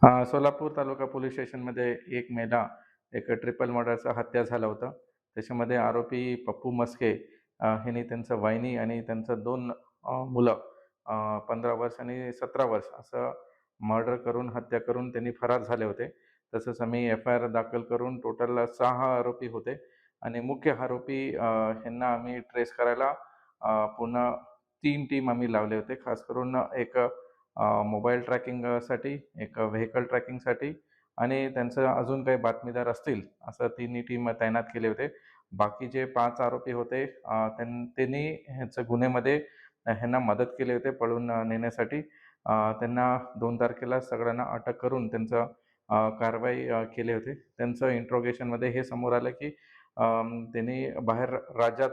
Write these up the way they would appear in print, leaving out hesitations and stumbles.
सोलापूर तालुका police स्टेशनमध्ये एक मेला एक ट्रिपल मर्डरचा हत्या झाला होता. त्याच्यामध्ये आरोपी पप्पू मस्के ह्यांनी त्यांचं वहिनी आणि त्यांचं 2 मुलं 15 वर्ष आणि 17 वर्ष असं मर्डर करून हत्या करून त्यांनी फरार झाले होते. तसंच आम्ही एफ-आय-आर दाखल करून टोटल 6 आरोपी होते आणि मुख्य आरोपी ह्यांना आम्ही ट्रेस करायला पुन्हा 3 टीम आम्ही लावले होते. खास करून एक मोबाईल ट्रॅकिंगसाठी, एक व्हेकल ट्रॅकिंगसाठी आणि त्यांचं अजून काही बातमीदार असतील असं तिन्ही टीम तैनात केले होते. बाकी जे 5 आरोपी होते त्यांनी ह्याचं गुन्ह्यामध्ये ह्यांना मदत केली होते पळून नेण्यासाठी. त्यांना 2 तारखेला सगळ्यांना अटक करून त्यांचं कारवाई केले होते. त्यांचं इंट्रोगेशनमध्ये हे समोर आलं की त्यांनी बाहेर राज्यात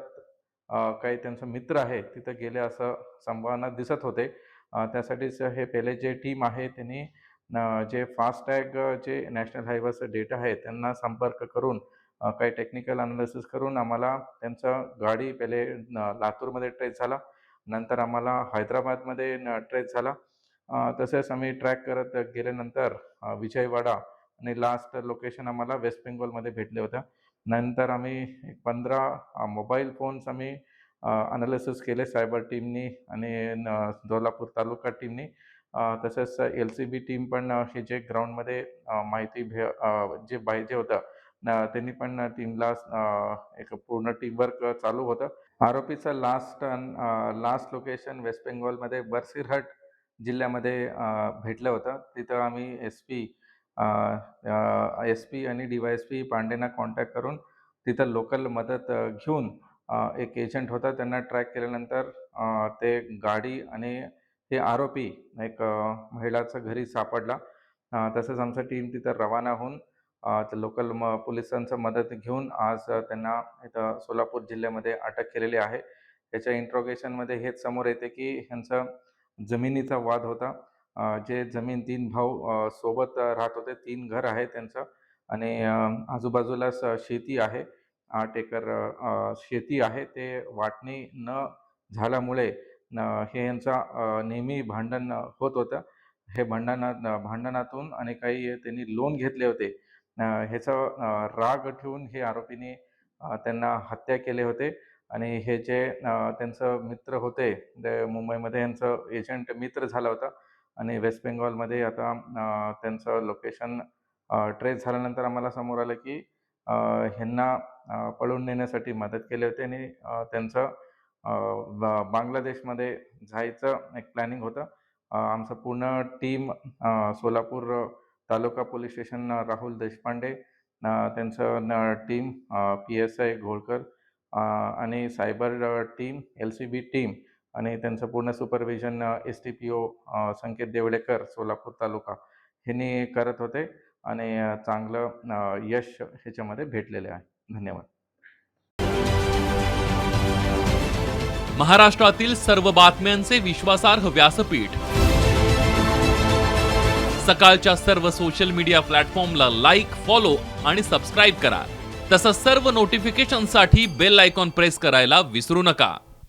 काही त्यांचा मित्र आहे तिथं गेले असं संभावना दिसत होते. त्यासाठीच हे पहिले जे टीम आहे त्यांनी जे फास्टॅग जे नॅशनल हायवेचं डेटा आहे त्यांना संपर्क करून काही टेक्निकल अनालिसिस करून आम्हाला त्यांचं गाडी पहिले लातूरमध्ये ट्रेस झाला. नंतर आम्हाला हैदराबादमध्ये ट्रेस झाला. तसेच आम्ही ट्रॅक करत गेल्यानंतर विजयवाडा आणि लास्ट लोकेशन आम्हाला वेस्ट बेंगॉलमध्ये भेटले होतं. नंतर आम्ही 15 मोबाईल फोन्स आम्ही अनालिसिस केले सायबर टीमनी आणि सोलापूर तालुका टीमनी. तसेच LCB टीम पण हे जे ग्राउंडमध्ये माहिती जे पाहिजे होतं त्यांनी पण टीमला एक पूर्ण टीमवर्क चालू होतं. आरोपीचं लास्ट लोकेशन वेस्ट बेंगॉलमध्ये बरसिरहट जिल्ह्यामध्ये भेटलं होतं. तिथं आम्ही SP आणि DYSP पांडेंना कॉन्टॅक्ट करून तिथं लोकल मदत घेऊन एक एजंट होता त्यांना ट्रॅक केल्यानंतर ते गाडी आणि ते आरोपी एक महिलाचं घरी सापडला. तसंच आमचा टीम तिथं रवाना होऊन लोकल पोलिसांचं मदत घेऊन आज त्यांना इथं सोलापूर जिल्ह्यामध्ये अटक केलेली आहे. याच्या इंट्रोगेशनमध्ये हेच समोर येते की ह्यांचा जमिनीचा वाद होता. जे जमीन 3 भाऊ सोबत राहत होते. 3 घर आहे त्यांचं आणि आजूबाजूलाच शेती आहे. 8 एकर शेती आहे. ते वाटणी न झाल्यामुळे हे यांचा नेहमी भांडण होत होतं. हे भांडणातून आणि काही त्यांनी लोन घेतले होते. ह्याचा राग ठेवून हे आरोपींनी त्यांना हत्या केले होते आणि हे जे त्यांचं मित्र होते मुंबईमध्ये यांचं एजंट मित्र झाला होता आणि वेस्ट बेंगॉलमध्ये आता त्यांचं लोकेशन ट्रेस झाल्यानंतर आम्हाला समोर आलं की ह्यांना पळून नेण्यासाठी मदत केली होती आणि त्यांचं बांगलादेशमध्ये जायचं एक प्लॅनिंग होतं. आमचं पूर्ण टीम सोलापूर तालुका पोलीस स्टेशन राहुल देशपांडे त्यांचं टीम PSI घोळकर आणि सायबर टीम LCB टीम आणि त्यांचं पूर्ण सुपरविजन STPO संकेत देवळेकर सोलापूर तालुका ह्यांनी करत होते आणि चांगलं यश ह्याच्यामध्ये भेटलेले आहे. धन्यवाद. महाराष्ट्रातील सर्व बातम्यांचे विश्वासार्ह व्यासपीठ. सकाळच्या सर्व सोशल मीडिया प्लॅटफॉर्मला लाईक, फॉलो आणि सबस्क्राईब करा. तसंच सर्व नोटिफिकेशनसाठी बेल आयकॉन प्रेस करायला विसरू नका.